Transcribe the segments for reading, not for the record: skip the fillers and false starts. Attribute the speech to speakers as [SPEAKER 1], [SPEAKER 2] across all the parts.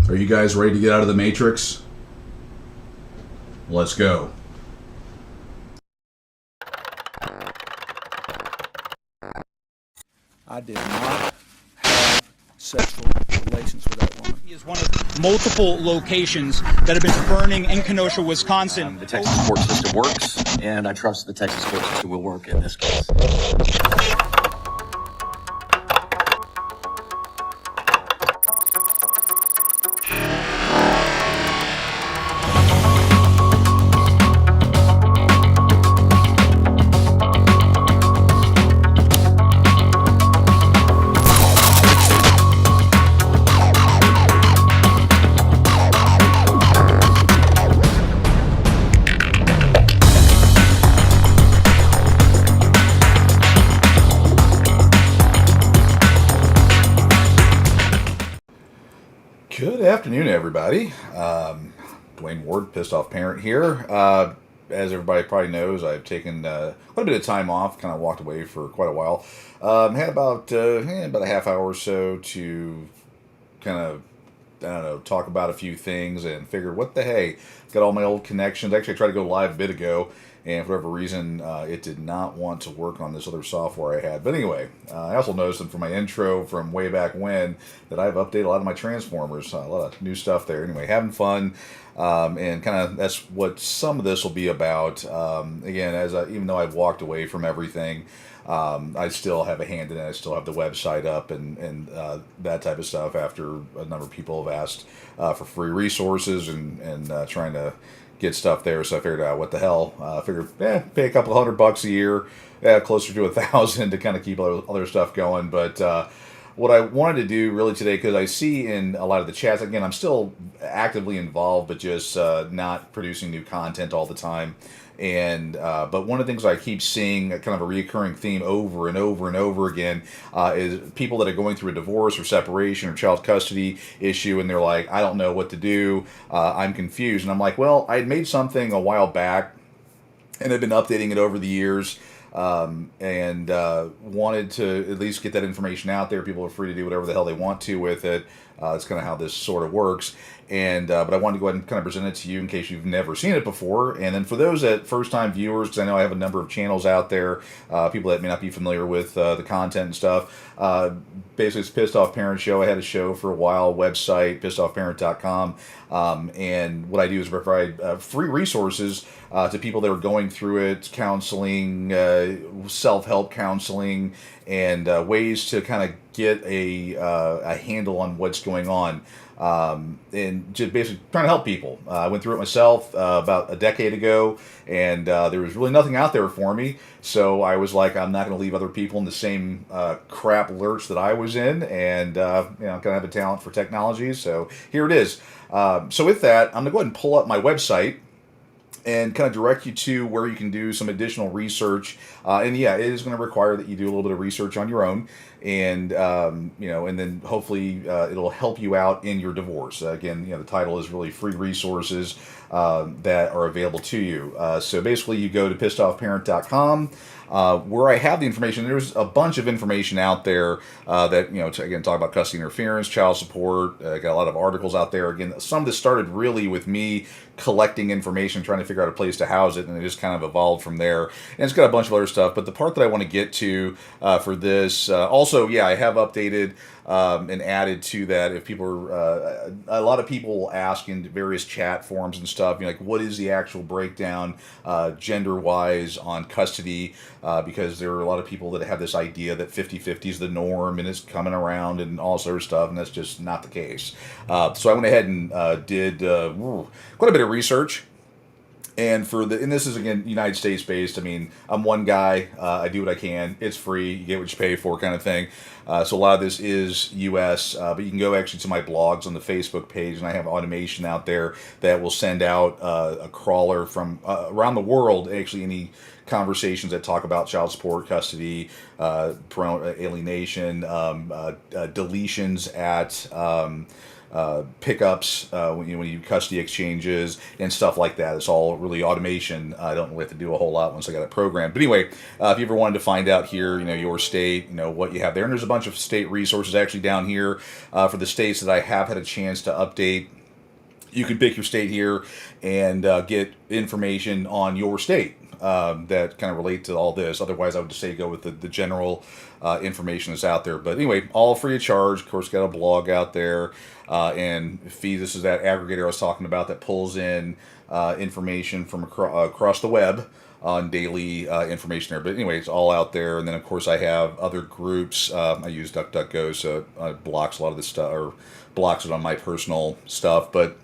[SPEAKER 1] Are you guys ready to get out of the Matrix? Let's go.
[SPEAKER 2] I did not have sexual relations with that woman.
[SPEAKER 3] Is one of multiple locations that have been burning in Kenosha, Wisconsin.
[SPEAKER 4] The Texas court system works, and I trust the Texas court system will work in this case.
[SPEAKER 1] Good afternoon, everybody. Dwayne Ward, Pissed Off Parent here. As everybody probably knows, I've taken quite a bit of time off, kind of walked away for quite a while. Had about a half hour or so to kind of, I don't know, talk about a few things and figured, what the hey, got all my old connections. Actually, I tried to go live a bit ago, and for whatever reason, it did not want to work on this other software I had. But anyway, I also noticed from my intro from way back when that I've updated a lot of my Transformers, a lot of new stuff there. Anyway, having fun, and kind of that's what some of this will be about. Again, even though I've walked away from everything, I still have a hand in it. I still have the website up and that type of stuff after a number of people have asked for free resources and trying to get stuff there. So I figured out what the hell. I figured, pay a couple $100 a year, closer to 1,000 to kind of keep other stuff going. But what I wanted to do really today, because I see in a lot of the chats, again, I'm still actively involved, but just not producing new content all the time. And but one of the things I keep seeing, kind of a recurring theme over and over and over again, is people that are going through a divorce or separation or child custody issue, and they're like, I don't know what to do, I'm confused. And I'm like, well, I had made something a while back, and I've been updating it over the years, and wanted to at least get that information out there. People are free to do whatever the hell they want to with it. That's kind of how this sort of works. And but I wanted to go ahead and kind of present it to you in case you've never seen it before. And then for those that first-time viewers, because I know I have a number of channels out there, people that may not be familiar with the content and stuff. Basically, it's Pissed Off Parent Show. I had a show for a while, website, pissedoffparent.com. And what I do is provide free resources to people that are going through it, counseling, self-help counseling, and ways to kind of get a handle on what's going on. And just basically trying to help people. I went through it myself about a decade ago, and there was really nothing out there for me. So I was like, I'm not going to leave other people in the same crap lurch that I was in, and kind of have a talent for technology. So here it is. So with that, I'm going to go ahead and pull up my website and kind of direct you to where you can do some additional research. And yeah, it is going to require that you do a little bit of research on your own, and and then hopefully it'll help you out in your divorce. Again, the title is really free resources that are available to you. So basically, you go to pissedoffparent.com. Where I have the information, there's a bunch of information out there that, again, talk about custody interference, child support. Got a lot of articles out there. Again, some of this started really with me collecting information, trying to figure out a place to house it, and it just kind of evolved from there. And it's got a bunch of other stuff, but the part that I want to get to for this, also, I have updated and added to that. If people are, a lot of people will ask in various chat forums and stuff, like, what is the actual breakdown gender-wise on custody? Because there are a lot of people that have this idea that 50-50 is the norm and it's coming around and all sort of stuff, and that's just not the case. So I went ahead and did quite a bit of research. And this is, again, United States based. I mean, I'm one guy. I do what I can. It's free. You get what you pay for, kind of thing. So a lot of this is U.S., but you can go actually to my blogs on the Facebook page, and I have automation out there that will send out a crawler from around the world. Actually, any conversations that talk about child support, custody, parental alienation, deletions at pickups, when you custody exchanges and stuff like that. It's all really automation. I don't really have to do a whole lot once I got it programmed. But anyway, if you ever wanted to find out here, your state, what you have there, and there's a bunch of state resources actually down here for the states that I have had a chance to update. You can pick your state here and get information on your state that kind of relate to all this. Otherwise, I would just say go with the general information that's out there. But anyway, all free of charge. Of course, got a blog out there. And feed, this is that aggregator I was talking about that pulls in information from across the web on daily information there. But anyway, it's all out there. And then, of course, I have other groups. I use DuckDuckGo, so it blocks a lot of this stuff, or blocks it on my personal stuff. But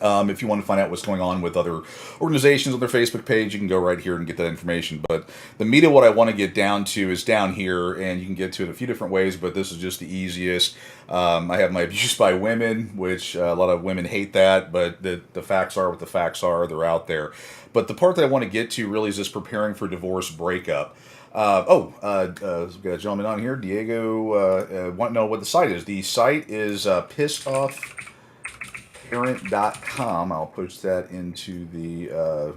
[SPEAKER 1] if you want to find out what's going on with other organizations on their Facebook page, you can go right here and get that information. But the meat of what I want to get down to is down here, and you can get to it a few different ways, but this is just the easiest. I have my abuse by women, which a lot of women hate that, but the facts are what the facts are. They're out there. But the part that I want to get to really is this preparing for divorce breakup. We've got a gentleman on here, Diego, want to know what the site is. The site is pissoffparent.com. I'll post that into the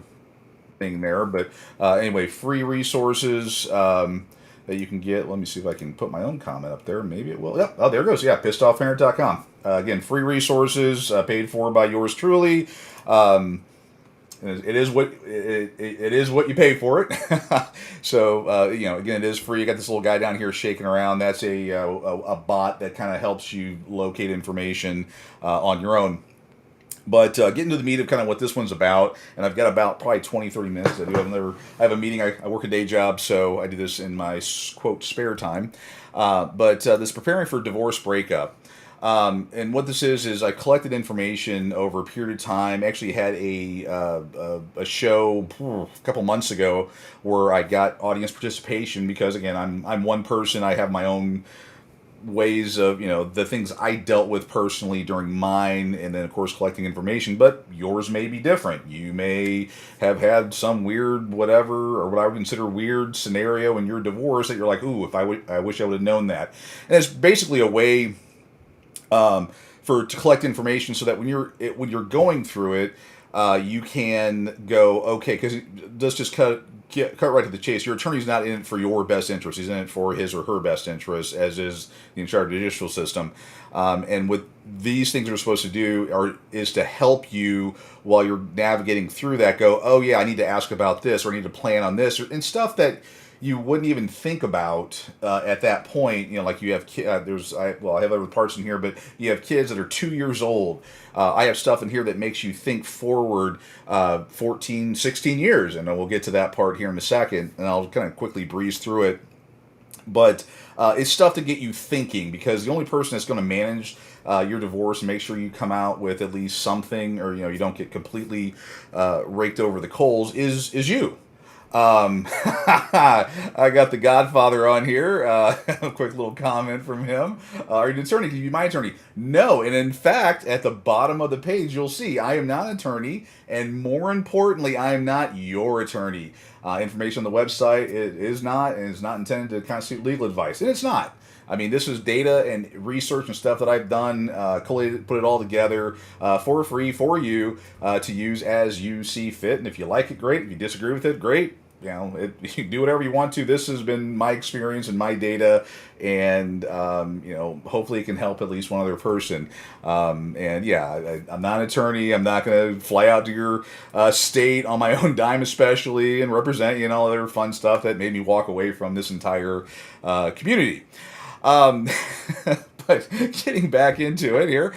[SPEAKER 1] thing there. But anyway, free resources that you can get. Let me see if I can put my own comment up there. Maybe it will. Yep. Oh, there it goes. Yeah, pissoffparent.com. Again, free resources paid for by yours truly. It is what you pay for it. So again, it is free. You got this little guy down here shaking around. That's a bot that kind of helps you locate information on your own. But getting to the meat of kind of what this one's about, and I've got about probably 20, 30 minutes. I have a meeting. I work a day job, so I do this in my, quote, spare time. But this preparing for divorce breakup. And what this is I collected information over a period of time. Actually had a show a couple months ago where I got audience participation because, again, I'm one person. I have my own ways of, the things I dealt with personally during mine, and then, of course, collecting information. But yours may be different. You may have had some weird whatever, or what I would consider weird scenario in your divorce that you're like, ooh, I wish I would have known that. And it's basically a way to collect information so that when you're going through it, you can go, okay, because let's just cut right to the chase. Your attorney's not in it for your best interest. He's in it for his or her best interest, as is the entire judicial system. And what these things are supposed to do is to help you while you're navigating through that. Go, oh yeah, I need to ask about this, or I need to plan on this, and stuff that you wouldn't even think about at that point. Like you have I have other parts in here, but you have kids that are 2 years old. I have stuff in here that makes you think forward 14, 16 years, and we'll get to that part here in a second, and I'll kind of quickly breeze through it. But it's stuff to get you thinking, because the only person that's going to manage your divorce and make sure you come out with at least something, or you don't get completely raked over the coals is you. I got the Godfather on here. A quick little comment from him. Are you an attorney? Can you be my attorney? No. And in fact, at the bottom of the page, you'll see I am not an attorney, and more importantly, I am not your attorney. Information on the website is not intended to constitute legal advice, and it's not. I mean, this is data and research and stuff that I've done, collated, put it all together for free for you to use as you see fit. And if you like it, great. If you disagree with it, great. You can do whatever you want to. This has been my experience and my data, and hopefully it can help at least one other person. I'm not an attorney. I'm not going to fly out to your state on my own dime, especially, and represent all other fun stuff that made me walk away from this entire community. But getting back into it here,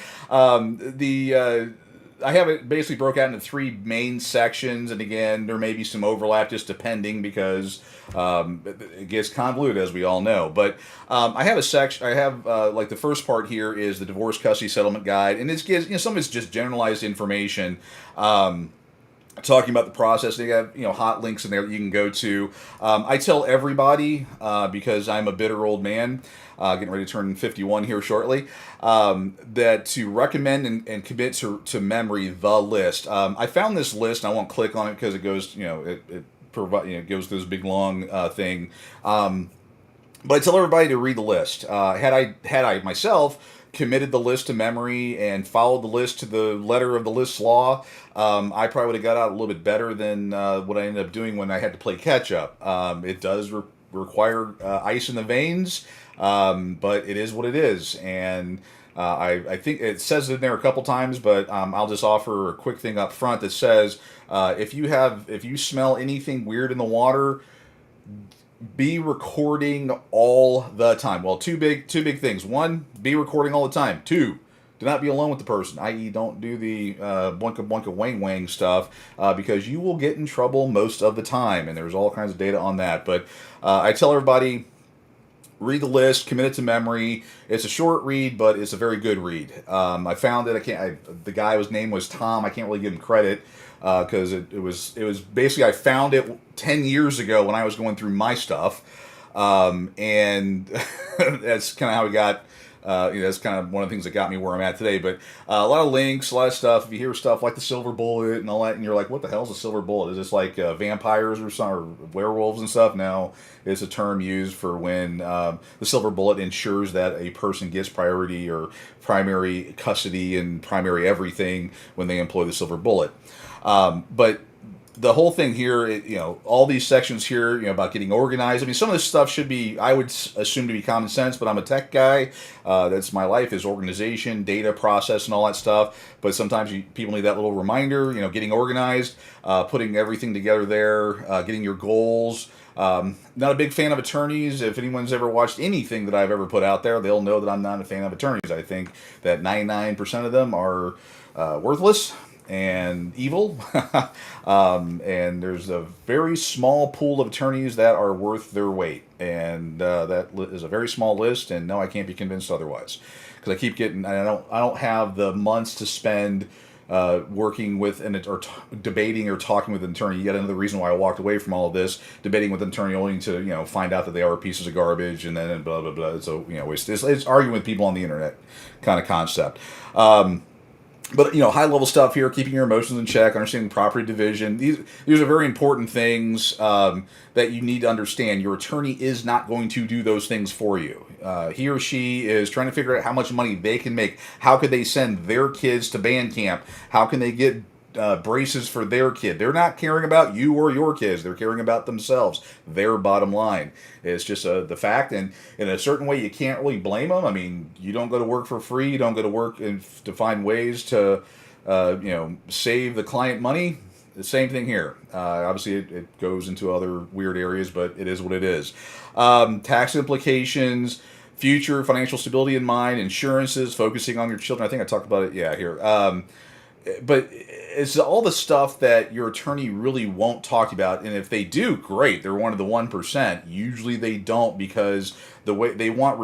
[SPEAKER 1] I have it basically broke out into three main sections, and again, there may be some overlap just depending, because it gets convoluted, as we all know. But I have a section. I have like the first part here is the divorce custody settlement guide, and it gives some of it's just generalized information. Talking about the process. They have hot links in there that you can go to. I tell everybody, because I'm a bitter old man, getting ready to turn 51 here shortly, that to recommend and commit to memory the list. I found this list, and I won't click on it because it goes, it goes through this big long thing. But I tell everybody to read the list. Had I myself committed the list to memory and followed the list to the letter of the list's law, I probably would have got out a little bit better than what I ended up doing when I had to play catch up. It does require ice in the veins, but it is what it is, and I think it says it in there a couple times, but I'll just offer a quick thing up front that says if you smell anything weird in the water, be recording all the time. Well, two big things. One, be recording all the time. Two, do not be alone with the person, i.e., don't do the boinka boinka wang wang stuff because you will get in trouble most of the time, and there's all kinds of data on that. But I tell everybody, read the list, commit it to memory. It's a short read, but it's a very good read. I found that the guy's name was Tom. I can't really give him credit because it was basically I found it 10 years ago when I was going through my stuff, and that's kind of how we got. That's kind of one of the things that got me where I'm at today. But a lot of links, a lot of stuff. If you hear stuff like the silver bullet and all that, and you're like, "What the hell is a silver bullet? Is this like vampires or werewolves and stuff?" No, it's a term used for when the silver bullet ensures that a person gets priority or primary custody and primary everything when they employ the silver bullet. But the whole thing here, all these sections here, about getting organized. I mean, some of this stuff should be, I would assume, to be common sense, but I'm a tech guy. That's my life, is organization, data process, and all that stuff. But sometimes people need that little reminder, getting organized, putting everything together there, getting your goals. Not a big fan of attorneys. If anyone's ever watched anything that I've ever put out there, they'll know that I'm not a fan of attorneys. I think that 99% of them are worthless and evil, and there's a very small pool of attorneys that are worth their weight, and that is a very small list. And no, I can't be convinced otherwise, because I keep getting. I don't have the months to spend working with debating or talking with an attorney. Yet another reason why I walked away from all of this, debating with an attorney only to find out that they are pieces of garbage, and then blah blah blah. So it's arguing with people on the internet kind of concept. But high level stuff here, keeping your emotions in check, understanding property division. These are very important things that you need to understand. Your attorney is not going to do those things for you. He or she is trying to figure out how much money they can make. How could they send their kids to band camp? How can they get braces for their kid? They're not caring about you or your kids. They're caring about themselves. Their bottom line. It's just the fact, and in a certain way, you can't really blame them. I mean, you don't go to work for free. You don't go to work to find ways to, save the client money. The same thing here. Obviously, it goes into other weird areas, but it is what it is. Tax implications, future financial stability in mind, insurances, focusing on your children. I think I talked about it. Yeah, here. But it's all the stuff that your attorney really won't talk about, and if they do, great. They're one of the 1%. Usually they don't, because the way they want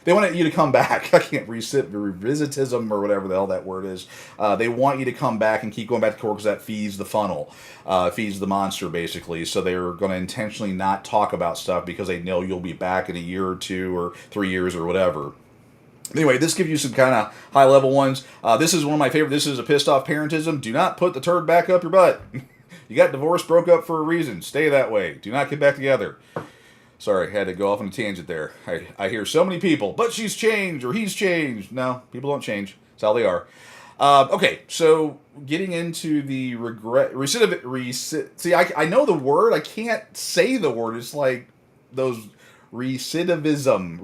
[SPEAKER 1] they want you to come back. I can't revisitism or whatever the hell that word is. They want you to come back and keep going back to court because that feeds the funnel, feeds the monster, basically. So they're going to intentionally not talk about stuff because they know you'll be back in a year or 2 or 3 years or whatever. Anyway, this gives you some kind of high-level ones. This is one of my favorite. This is a pissed-off parentism. Do not put the turd back up your butt. You got divorced, broke up for a reason. Stay that way. Do not get back together. Sorry, I had to go off on a tangent there. I hear so many people, but she's changed or he's changed. No, people don't change. That's how they are. Okay, so getting into the see, I know the word. I can't say the word. It's like those... Recidivism,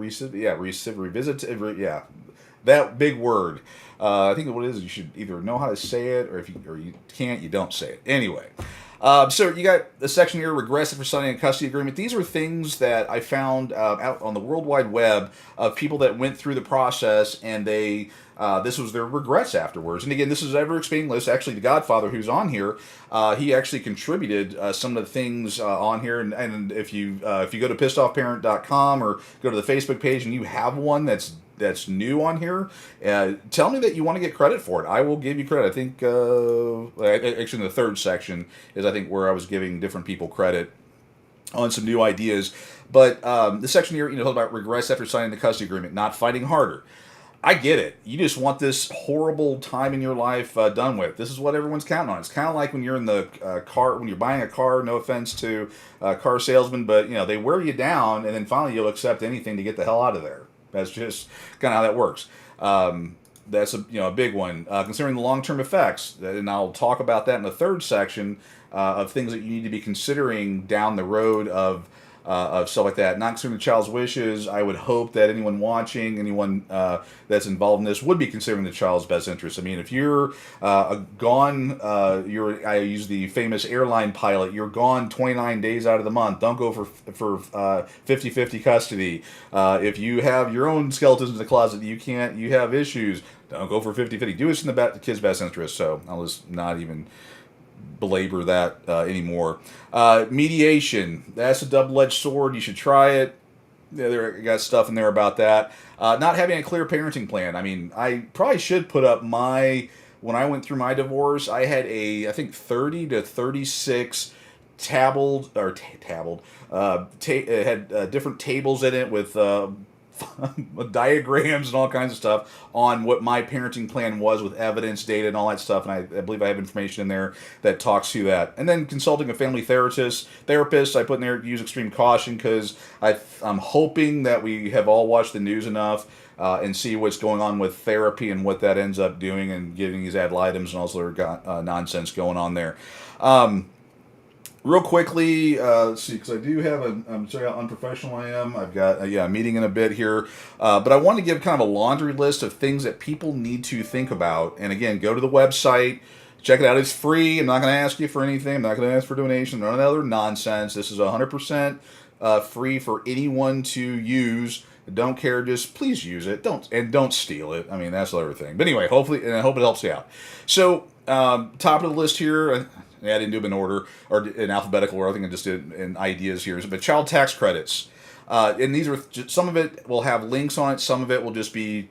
[SPEAKER 1] that big word. I think what it is, you should either know how to say it, or if you can't, you don't say it. Anyway, so you got the section here, regressive for signing a custody agreement. These are things that I found out on the World Wide Web of people that went through the process, and they this was their regrets afterwards. And again, this is an ever-expanding list. Actually, the Godfather, who's on here, he actually contributed some of the things on here. And if you go to pissedoffparent.com or go to the Facebook page and you have one that's new on here, tell me that you want to get credit for it. I will give you credit. I think, actually, in the third section is, I think, where I was giving different people credit on some new ideas. But the section here, talk about regress after signing the custody agreement, not fighting harder. I get it. You just want this horrible time in your life done with. This is what everyone's counting on. It's kind of like when you're in the car, when you're buying a car. No offense to car salesmen, but they wear you down, and then finally you'll accept anything to get the hell out of there. That's just kind of how that works. That's a big one. Considering the long term effects, and I'll talk about that in the third section of things that you need to be considering down the road of stuff like that. Not considering the child's wishes, I would hope that anyone watching, anyone that's involved in this, would be considering the child's best interest. I mean, if you're I use the famous airline pilot, you're gone 29 days out of the month. Don't go for 50-50 custody. If you have your own skeletons in the closet, you have issues, don't go for 50-50. Do this in the kid's best interest. So I'll just not even belabor that anymore. Mediation, that's a double-edged sword. You should try it. There got stuff in there about that. Not having a clear parenting plan. I mean, I probably should put up when I went through my divorce, I had I think 30 to 36 it had different tables in it with diagrams and all kinds of stuff on what my parenting plan was, with evidence, data, and all that stuff. And I believe I have information in there that talks to that. And then consulting a family therapist, I put in there, use extreme caution, because I'm hoping that we have all watched the news enough and see what's going on with therapy and what that ends up doing, and getting these ad litems and all sort of nonsense going on there. Real quickly, let's see, because I do have I'm sorry how unprofessional I am. I've got a meeting in a bit here, but I want to give kind of a laundry list of things that people need to think about. And again, go to the website, check it out. It's free. I'm not going to ask you for anything. I'm not going to ask for donations. None of that other nonsense. This is 100% free for anyone to use. Don't care. Just please use it. Don't steal it. I mean, that's the other thing. But anyway, hopefully, and I hope it helps you out. So, top of the list here. I didn't do them in order or in alphabetical order. I think I just did in ideas here. But child tax credits, and these are some of it will have links on it. Some of it will just be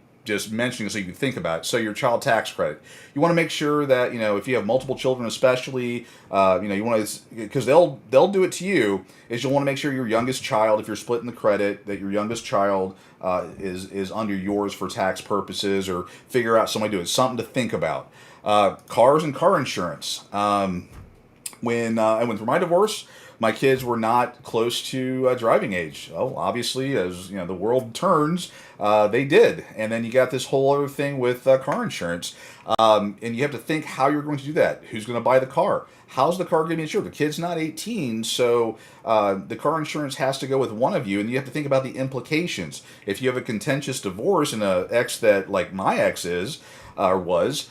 [SPEAKER 1] mentioning so you can think about it. So your child tax credit, you want to make sure that if you have multiple children, especially, you want to, because they'll do it to you. Is you'll want to make sure your youngest child, if you're splitting the credit, that your youngest child is under yours for tax purposes, or figure out somebody doing something to think about. Cars and car insurance. When I went through my divorce, my kids were not close to driving age. Oh, obviously, as the world turns, they did. And then you got this whole other thing with car insurance, and you have to think how you're going to do that. Who's going to buy the car? How's the car going to be insured? The kid's not 18, so the car insurance has to go with one of you, and you have to think about the implications. If you have a contentious divorce and an ex that, like my ex is or was,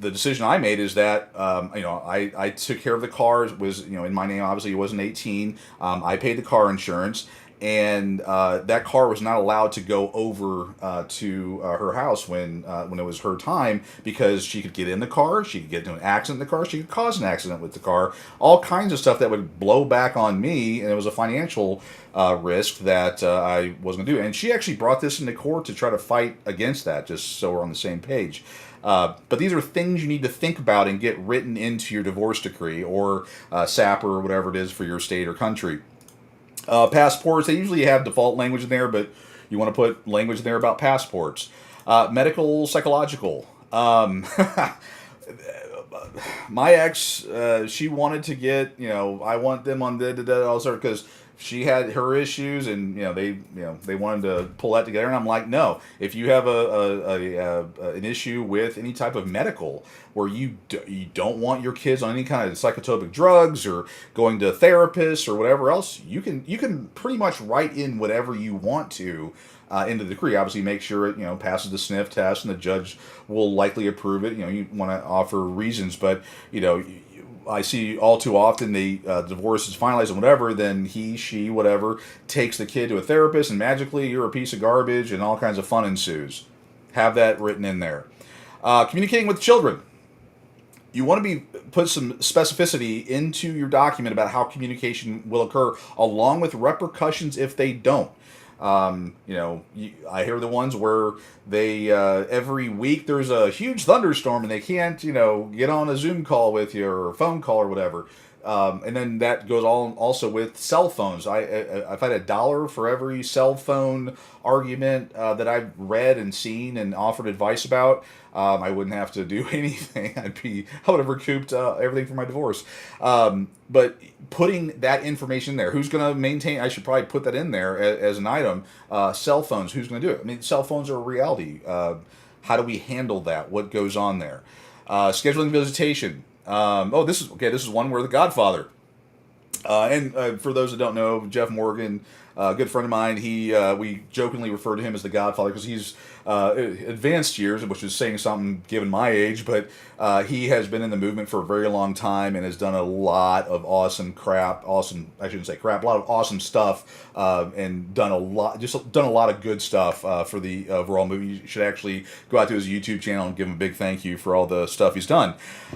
[SPEAKER 1] the decision I made is that I took care of the car. It was in my name. Obviously, he wasn't 18. I paid the car insurance, and that car was not allowed to go over to her house when it was her time, because she could get in the car, she could get into an accident in the car, she could cause an accident with the car, all kinds of stuff that would blow back on me, and it was a financial risk that I wasn't going to do. And she actually brought this into court to try to fight against that, just so we're on the same page. But these are things you need to think about and get written into your divorce decree, or SAPR, or whatever it is for your state or country. Passports, they usually have default language in there, but you want to put language in there about passports. Medical, psychological. My ex, she wanted to get, I want them on because she had her issues, and they wanted to pull that together, and I'm like, no. If you have an issue with any type of medical, where you don't want your kids on any kind of psychotropic drugs or going to therapists or whatever else, you can pretty much write in whatever you want to into the decree. Obviously, make sure it passes the sniff test, and the judge will likely approve it. You want to offer reasons, but I see all too often the divorce is finalized and whatever, then he, she, whatever, takes the kid to a therapist, and magically you're a piece of garbage, and all kinds of fun ensues. Have that written in there. Communicating with children. You want to put some specificity into your document about how communication will occur, along with repercussions if they don't. I hear the ones where they every week there's a huge thunderstorm and they can't get on a Zoom call with you or a phone call or whatever. And then that goes on also with cell phones. I've had $1 for every cell phone argument that I've read and seen and offered advice about. I wouldn't have to do anything. I would have recouped everything from my divorce. But putting that information in there, who's going to maintain? I should probably put that in there as an item. Cell phones, who's going to do it? I mean, cell phones are a reality. How do we handle that? What goes on there? Scheduling visitation. This is okay. This is one where The Godfather. And for those that don't know, Jeff Morgan, a good friend of mine, we jokingly refer to him as the Godfather because he's advanced years, which is saying something given my age, but he has been in the movement for a very long time and has done a lot of awesome crap. I shouldn't say crap, a lot of awesome stuff, and done a lot of good stuff for the overall movie. You should actually go out to his YouTube channel and give him a big thank you for all the stuff he's done.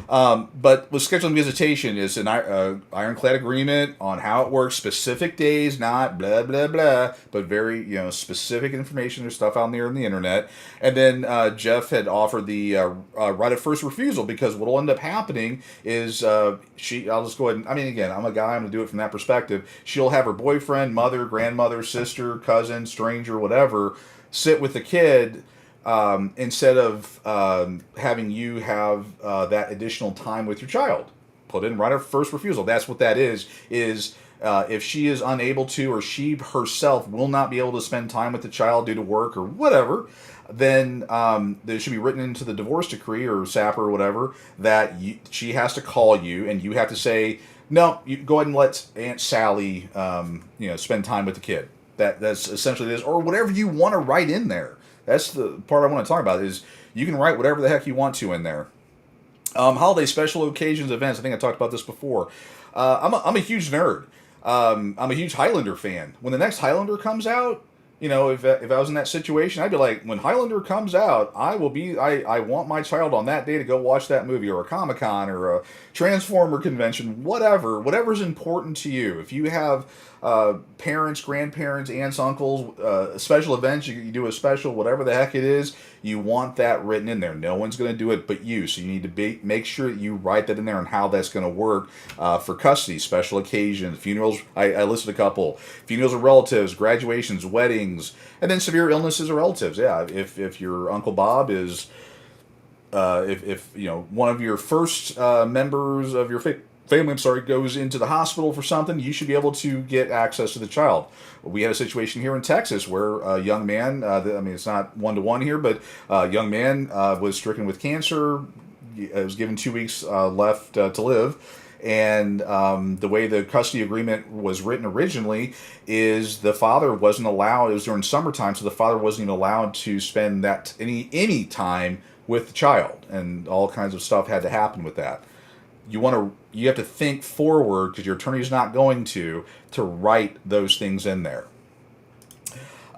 [SPEAKER 1] But with scheduling visitation, is an ironclad agreement on how it works, specific days, not blah blah blah, but very specific information. There's stuff out there on the internet. And then Jeff had offered the right of first refusal, because what will end up happening is I'll just go ahead and, I mean, again, I'm a guy, I'm going to do it from that perspective. She'll have her boyfriend, mother, grandmother, sister, cousin, stranger, whatever, sit with the kid instead of having you have that additional time with your child. Put in right of first refusal. That's what that is if she is unable to, or she herself will not be able to spend time with the child due to work or whatever, then there should be written into the divorce decree or SAP or whatever that she has to call you, and you have to say, no, you go ahead and let Aunt Sally spend time with the kid. That's essentially this, or whatever you want to write in there. That's the part I want to talk about, is you can write whatever the heck you want to in there. Holiday, special occasions, events. I think I talked about this before. I'm a huge nerd. I'm a huge Highlander fan. When the next Highlander comes out, if I was in that situation, I'd be like, when Highlander comes out, I want my child on that day to go watch that movie, or a Comic-Con, or a Transformer convention, whatever's important to you. If you have parents, grandparents, aunts, uncles, special events, you do a special, whatever the heck it is, you want that written in there. No one's going to do it but you, so you need to make sure that you write that in there, and how that's going to work for custody, special occasions, funerals. I listed a couple: funerals of relatives, graduations, weddings, and then severe illnesses of relatives. Yeah, if your Uncle Bob is if one of your first members of your family, goes into the hospital for something, you should be able to get access to the child. We had a situation here in Texas where a young man, it's not one-to-one here, but a young man was stricken with cancer. It was given 2 weeks left to live. And the way the custody agreement was written originally is the father wasn't allowed, it was during summertime, so the father wasn't even allowed to spend that any time with the child. And all kinds of stuff had to happen with that. You have to think forward, because your attorney's not going to write those things in there.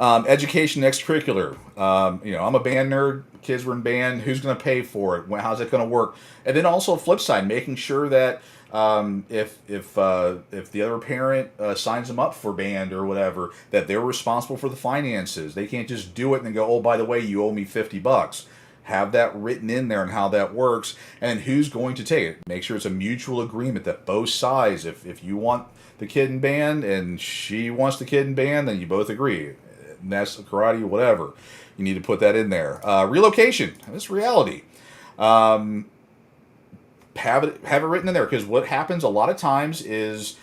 [SPEAKER 1] Education, extracurricular. I'm a band nerd. Kids were in band. Who's going to pay for it? How's it going to work? And then also flip side, making sure that if the other parent signs them up for band or whatever, that they're responsible for the finances. They can't just do it and then go, oh, by the way, you owe me $50. Have that written in there and how that works, and who's going to take it. Make sure it's a mutual agreement that both sides, if you want the kid in band and she wants the kid in band, then you both agree. And that's karate, whatever. You need to put that in there. Relocation. That's reality. Have it written in there, because what happens a lot of times is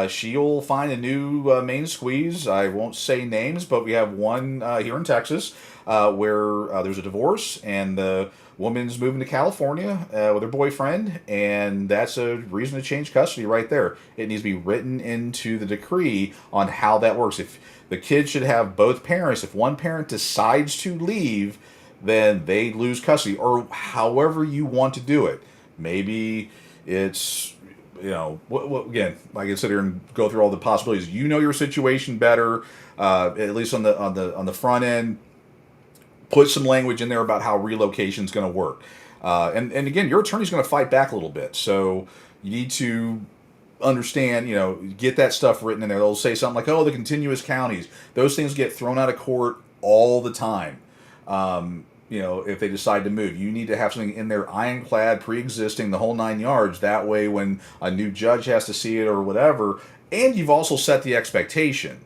[SPEAKER 1] she'll find a new main squeeze. I won't say names, but we have one here in Texas where there's a divorce, and the woman's moving to California with her boyfriend, and that's a reason to change custody right there. It needs to be written into the decree on how that works. If the kid should have both parents, if one parent decides to leave, then they lose custody, or however you want to do it. Maybe it's, again, I can sit here and go through all the possibilities. You know your situation better, at least on the front end. Put some language in there about how relocation is going to work. And again, your attorney's going to fight back a little bit. So you need to understand, get that stuff written in there. They'll say something like, oh, the contiguous counties. Those things get thrown out of court all the time. if they decide to move. You need to have something in there ironclad, pre-existing, the whole 9 yards. That way, when a new judge has to see it or whatever, and you've also set the expectation.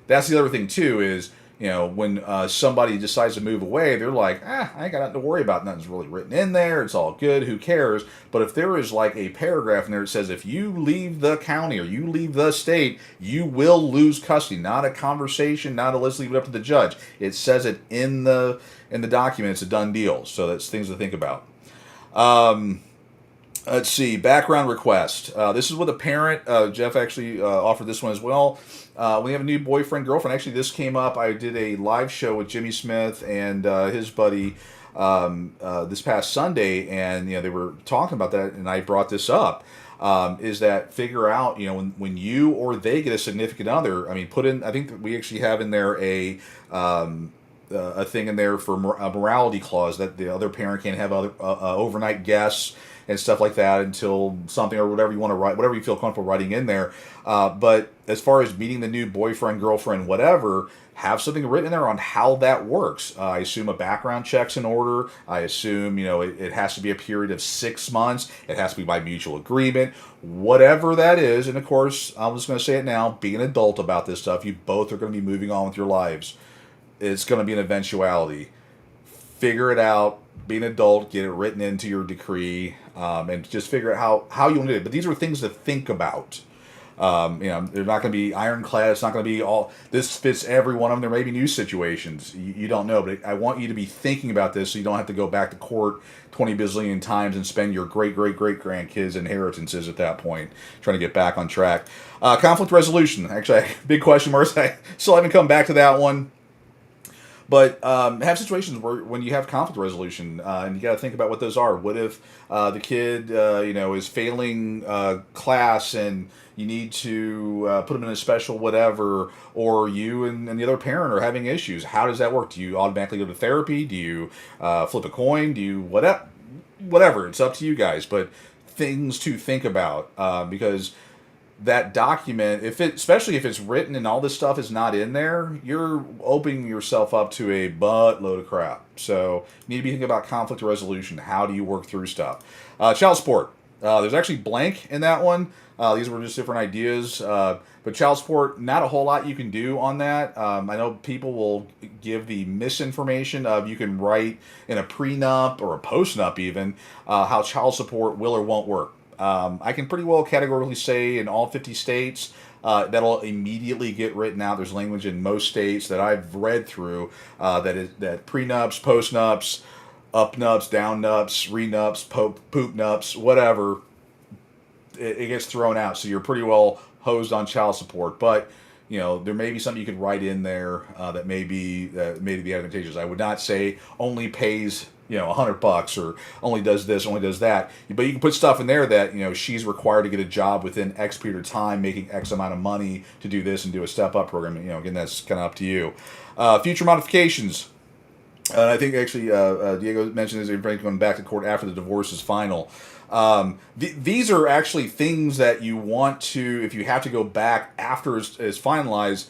[SPEAKER 1] That's the other thing too is, when somebody decides to move away, they're like, I ain't got nothing to worry about. Nothing's really written in there. It's all good. Who cares? But if there is like a paragraph in there that says, if you leave the county or you leave the state, you will lose custody. Not a conversation, not a let's leave it up to the judge. It says it in the document. It's a done deal. So that's things to think about. Let's see, background request. This is with a parent. Jeff actually offered this one as well. We have a new boyfriend, girlfriend. Actually, this came up. I did a live show with Jimmy Smith and his buddy this past Sunday, and they were talking about that, and I brought this up. Is that figure out, when you or they get a significant other, put in, I think that we actually have in there a thing in there for a morality clause that the other parent can't have other overnight guests and stuff like that until something or whatever you want to write, whatever you feel comfortable writing in there. But as far as meeting the new boyfriend, girlfriend, whatever, have something written in there on how that works. I assume a background check's in order. I assume, it has to be a period of 6 months. It has to be by mutual agreement, whatever that is. And of course, I'm just going to say it now, be an adult about this stuff. You both are going to be moving on with your lives. It's going to be an eventuality. Figure it out. Be an adult. Get it written into your decree, and just figure out how you want to do it. But these are things to think about. They're not going to be ironclad. It's not going to be all this fits every one of them. There may be new situations. You don't know, but I want you to be thinking about this so you don't have to go back to court 20 bazillion times and spend your great grandkids' inheritances at that point trying to get back on track. Conflict resolution. Actually, big question marks. I still haven't come back to that one. But have situations where when you have conflict resolution, and you got to think about what those are. What if the kid, is failing class and you need to put them in a special whatever, or you and the other parent are having issues? How does that work? Do you automatically go to therapy? Do you flip a coin? Do you whatever? It's up to you guys. But things to think about because that document, especially if it's written and all this stuff is not in there, you're opening yourself up to a buttload of crap. So you need to be thinking about conflict resolution. How do you work through stuff? Child support. There's actually blank in that one. These were just different ideas. But child support, not a whole lot you can do on that. I know people will give the misinformation of you can write in a prenup or a postnup even how child support will or won't work. I can pretty well categorically say in all 50 states, that'll immediately get written out. There's language in most states that I've read through that prenups, postnups, upnups, downnups, renups, poopnups, whatever, it gets thrown out. So you're pretty well hosed on child support. But there may be something you could write in there that may be advantageous. I would not say only pays $100 or only does this, only does that. But you can put stuff in there that, she's required to get a job within X period of time, making X amount of money to do this and do a step up program. Again, that's kind of up to you. Future modifications. I think actually Diego mentioned this, going back to court after the divorce is final. These are actually things that you want to, if you have to go back after it's finalized,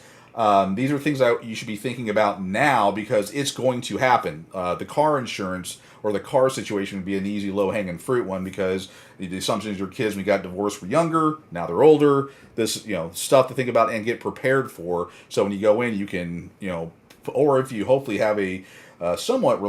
[SPEAKER 1] these are things that you should be thinking about now because it's going to happen. The car insurance or the car situation would be an easy low-hanging fruit one because the assumption is your kids, when you got divorced, were younger. Now they're older. This, stuff to think about and get prepared for. So when you go in, you can, or if you hopefully have a somewhat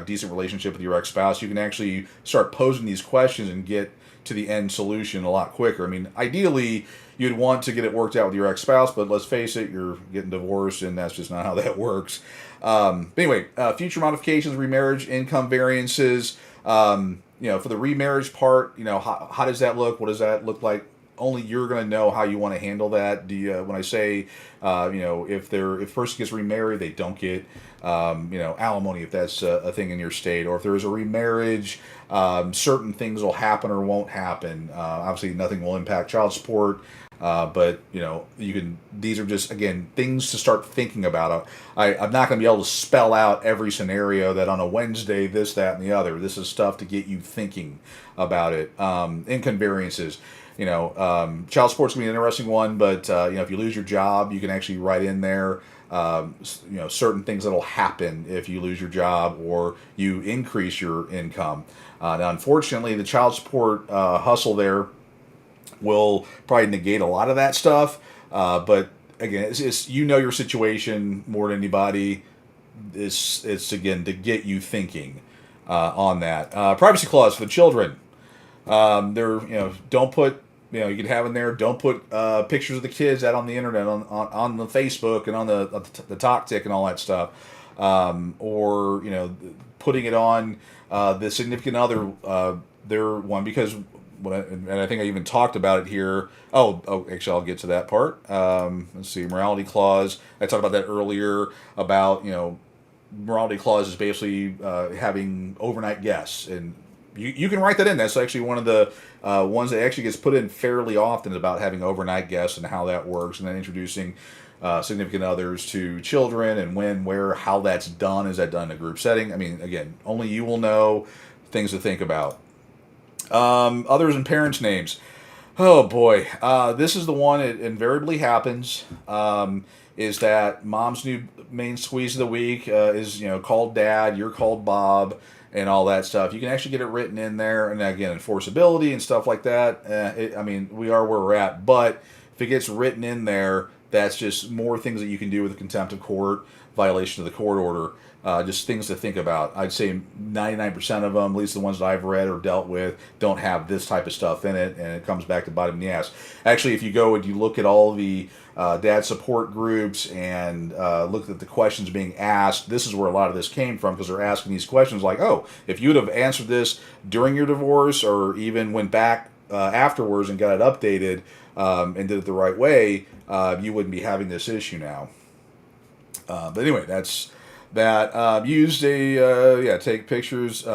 [SPEAKER 1] decent relationship with your ex-spouse, you can actually start posing these questions and get to the end solution a lot quicker. Ideally, you'd want to get it worked out with your ex-spouse, but let's face it, you're getting divorced, and that's just not how that works. Anyway, future modifications, remarriage, income variances. For the remarriage part, how does that look? What does that look like? Only you're going to know how you want to handle that. Do you, when I say, if person gets remarried, they don't get, alimony if that's a thing in your state, or if there's a remarriage, certain things will happen or won't happen. Obviously, nothing will impact child support, but these are just, again, things to start thinking about. I'm not going to be able to spell out every scenario that on a Wednesday, this, that, and the other. This is stuff to get you thinking about it. Income variances. Child support's going to be an interesting one, but, if you lose your job, you can actually write in there certain things that'll happen if you lose your job or you increase your income. Now, unfortunately, the child support hustle there will probably negate a lot of that stuff. But again, it's your situation more than anybody. It's again to get you thinking on that. Privacy clause for the children. Don't put, you can have in there, don't put pictures of the kids out on the internet, on the Facebook and on the TokTik and all that stuff. Or, putting it on the significant other, their one, because, and I think I even talked about it here. Actually, I'll get to that part. Let's see, morality clause. I talked about that earlier about, morality clause is basically having overnight guests, and you can write that in. That's actually one of the ones that actually gets put in fairly often, about having overnight guests and how that works, and then introducing significant others to children, and when, where, how that's done. Is that done in a group setting? I mean, again, only you will know. Things to think about. Others and parents' names. Oh boy, this is the one that invariably happens. Is that mom's new main squeeze of the week is called Dad, you're called Bob, and all that stuff. You can actually get it written in there, and again, enforceability and stuff like that. We are where we're at, but if it gets written in there, that's just more things that you can do with a contempt of court, violation of the court order. Just things to think about. I'd say 99% of them, at least the ones that I've read or dealt with, don't have this type of stuff in it, and it comes back to bite them in the ass. Actually, if you go and you look at all the dad support groups and look at the questions being asked, this is where a lot of this came from, because they're asking these questions like, if you would have answered this during your divorce, or even went back afterwards and got it updated and did it the right way, you wouldn't be having this issue now. But anyway, that's that. Take pictures.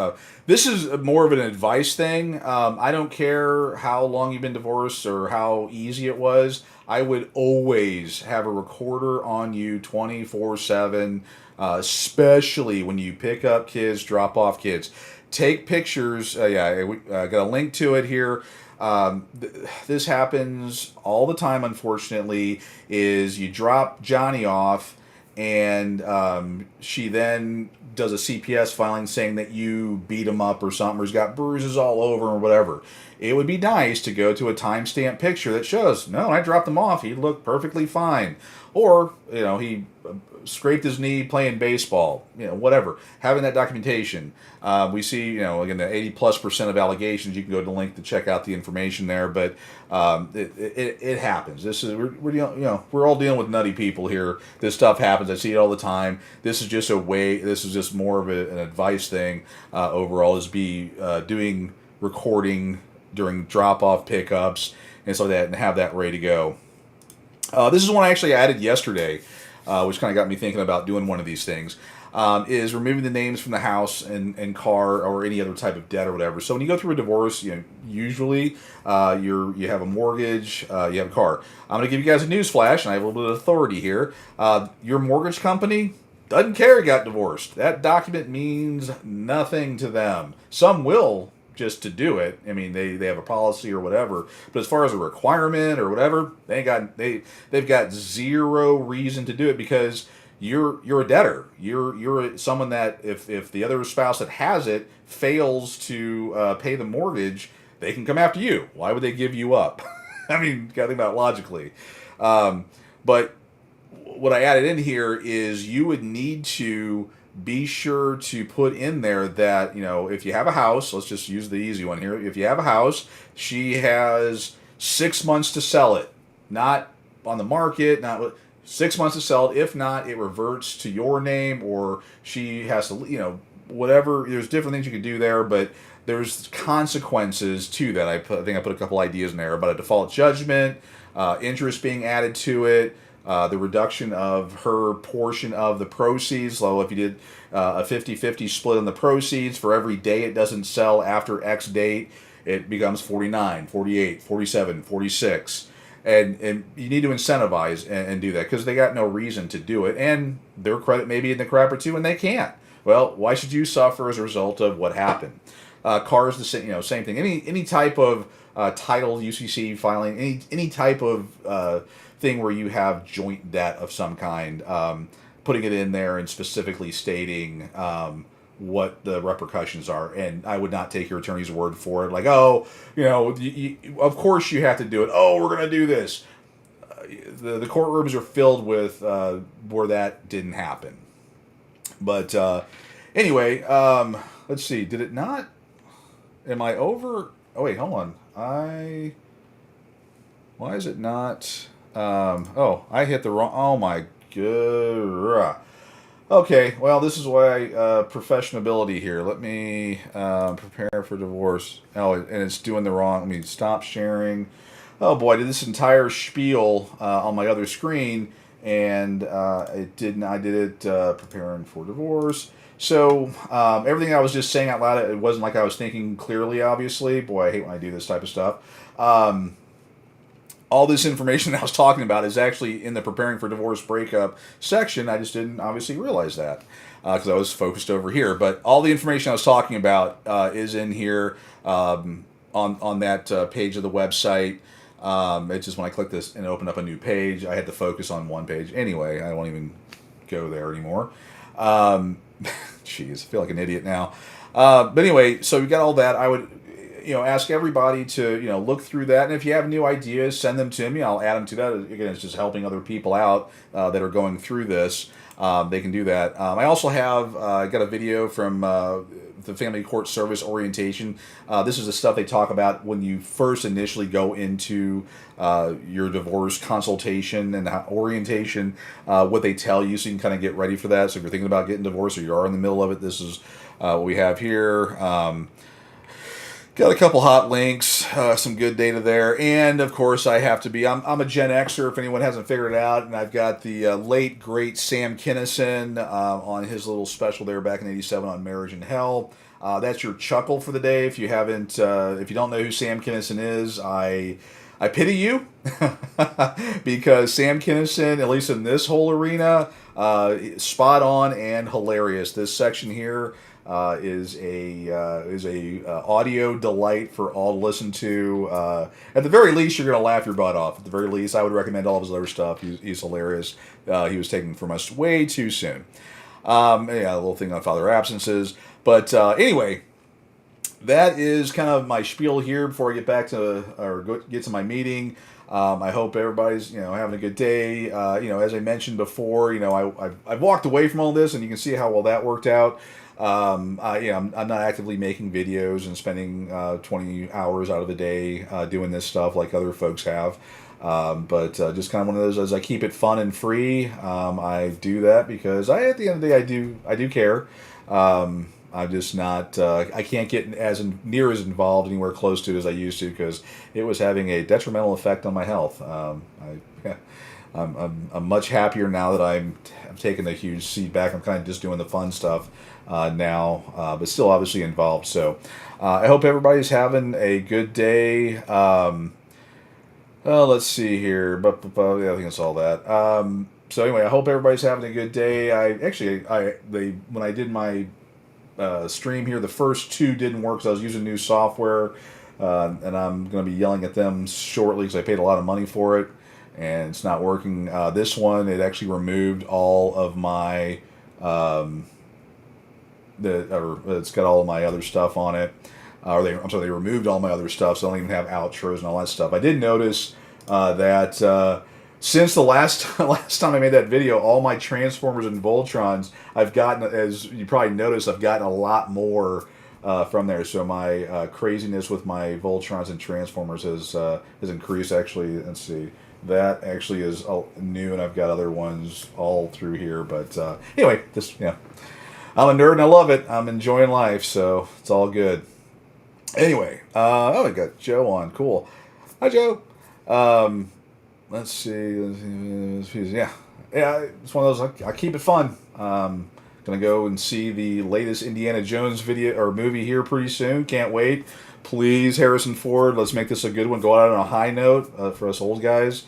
[SPEAKER 1] This is more of an advice thing. I don't care how long you've been divorced or how easy it was. I would always have a recorder on you 24/7, especially when you pick up kids, drop off kids. Take pictures. I got a link to it here. This happens all the time, unfortunately. Is you drop Johnny off, and she then does a CPS filing saying that you beat him up or something, or he's got bruises all over or whatever. It would be nice to go to a timestamp picture that shows, no, I dropped him off, he looked perfectly fine. Or, he scraped his knee playing baseball, whatever. Having that documentation. We see, again, the 80+% of allegations. You can go to the link to check out the information there, but it happens. This is we're all dealing with nutty people here. This stuff happens. I see it all the time. This is just more of an advice thing overall. Is doing recording during drop-off pickups and so that, and have that ready to go. This is one I actually added yesterday, which kind of got me thinking about doing one of these things, is removing the names from the house and car or any other type of debt or whatever. So when you go through a divorce, usually you have a mortgage, you have a car. I'm going to give you guys a news flash, and I have a little bit of authority here. Your mortgage company doesn't care you got divorced. That document means nothing to them. Some will, just to do it. I mean, they have a policy or whatever. But as far as a requirement or whatever, they've got zero reason to do it, because you're a debtor. You're someone that if the other spouse that has it fails to pay the mortgage, they can come after you. Why would they give you up? I mean, gotta think about it logically. But what I added in here is you would need to be sure to put in there that, if you have a house, let's just use the easy one here. If you have a house, she has 6 months to sell it. Not on the market, 6 months to sell it. If not, it reverts to your name, or she has to, whatever. There's different things you can do there, but there's consequences to that. I think I put a couple ideas in there about a default judgment, interest being added to it, the reduction of her portion of the proceeds. So if you did a 50-50 split on the proceeds, for every day it doesn't sell after X date, it becomes 49, 48, 47, 46. And you need to incentivize and do that, because they got no reason to do it. And their credit may be in the crapper too, and they can't. Well, why should you suffer as a result of what happened? Cars, the same thing. Any type of title, UCC filing, any type of thing where you have joint debt of some kind, putting it in there and specifically stating what the repercussions are. And I would not take your attorney's word for it. Like, oh, of course you have to do it. Oh, we're going to do this. The courtrooms are filled with where that didn't happen. But anyway, let's see. Did it not? Am I over? Oh, wait, hold on. Why is it not? I hit the wrong. Oh, my god. Okay, well, this is why professionability here. Let me prepare for divorce. Oh, and it's doing the wrong. Let me stop sharing. Oh boy, I did this entire spiel on my other screen, and it didn't. I did it preparing for divorce. So everything I was just saying out loud, it wasn't like I was thinking clearly. Obviously, boy, I hate when I do this type of stuff. All this information that I was talking about is actually in the preparing for divorce breakup section. I just didn't obviously realize that because I was focused over here. But all the information I was talking about is in here on that page of the website. It's just when I click this and open up a new page, I had to focus on one page. Anyway, I won't even go there anymore. Jeez, I feel like an idiot now. But anyway, so we got all that. I would ask everybody to, look through that. And if you have new ideas, send them to me. I'll add them to that. Again, it's just helping other people out that are going through this. They can do that. I also have got a video from the Family Court Service Orientation. This is the stuff they talk about when you first initially go into your divorce consultation and orientation, what they tell you, so you can kind of get ready for that. So if you're thinking about getting divorced or you are in the middle of it, this is what we have here. Got a couple hot links, some good data there, and of course I have to be, I'm a Gen Xer if anyone hasn't figured it out, and I've got the late great Sam Kinison on his little special there back in '87 on Marriage in Hell. That's your chuckle for the day. If you haven't, if you don't know who Sam Kinison is, I pity you because Sam Kinison, at least in this whole arena, spot on and hilarious. This section here is a audio delight for all to listen to. At the very least, you're going to laugh your butt off. At the very least, I would recommend all of his other stuff. He's hilarious. He was taken from us way too soon. A little thing on father absences. But anyway, that is kind of my spiel here before I get back to get to my meeting. I hope everybody's having a good day. As I mentioned before, I've walked away from all this, and you can see how well that worked out. I'm not actively making videos and spending 20 hours out of the day doing this stuff like other folks have. But just kind of one of those, as I keep it fun and free, I do that because at the end of the day, I do care. I'm just not, I can't get near as involved anywhere close to it as I used to because it was having a detrimental effect on my health. I'm much happier now that I'm taking a huge seat back. I'm kind of just doing the fun stuff now, but still obviously involved. So I hope everybody's having a good day. Let's see here. I think it's all that. So anyway, I hope everybody's having a good day. When I did my stream here, the first two didn't work because I was using new software, and I'm going to be yelling at them shortly because I paid a lot of money for it, and it's not working. This one, it actually removed all of my it's got all of my other stuff on it. They removed all my other stuff, so I don't even have outros and all that stuff. I did notice that since the last time I made that video, all my Transformers and Voltrons, I've gotten, as you probably noticed, I've gotten a lot more from there. So my craziness with my Voltrons and Transformers has increased. Actually, let's see. That actually is new, and I've got other ones all through here. But anyway, I'm a nerd and I love it. I'm enjoying life, so it's all good. Anyway, I got Joe on. Cool. Hi, Joe. Let's see. Yeah. It's one of those. I keep it fun. Gonna go and see the latest Indiana Jones video or movie here pretty soon. Can't wait. Please, Harrison Ford, let's make this a good one. Go out on a high note for us old guys.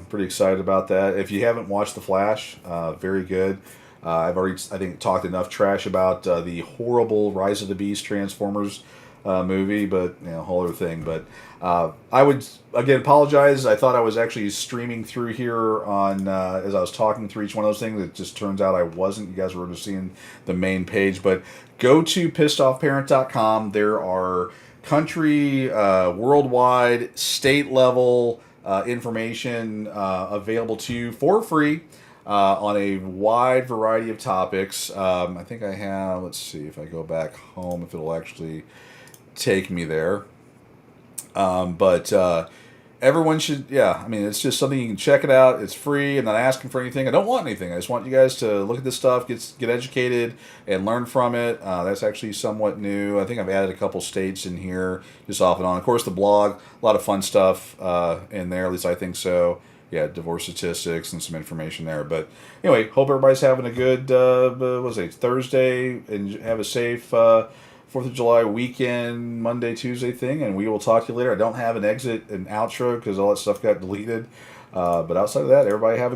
[SPEAKER 1] Pretty excited about that. If you haven't watched The Flash, very good. I've already, I think, talked enough trash about the horrible Rise of the Beast Transformers movie, but whole other thing. But I would again apologize. I thought I was actually streaming through here on as I was talking through each one of those things. It just turns out I wasn't. You guys were just seeing the main page. But go to pissedoffparent.com. There are country, worldwide, state level information available to you for free. On a wide variety of topics. I think I have, let's see if I go back home, if it'll actually take me there. But everyone should, it's just something you can check it out. It's free. I'm not asking for anything. I don't want anything. I just want you guys to look at this stuff, get educated, and learn from it. That's actually somewhat new. I think I've added a couple states in here, just off and on. Of course, the blog, a lot of fun stuff in there, at least I think so. Yeah, divorce statistics and some information there. But anyway, hope everybody's having a good Thursday, and have a safe 4th of July weekend, Monday, Tuesday thing, and we will talk to you later. I don't have an exit and outro because all that stuff got deleted. But outside of that, everybody have a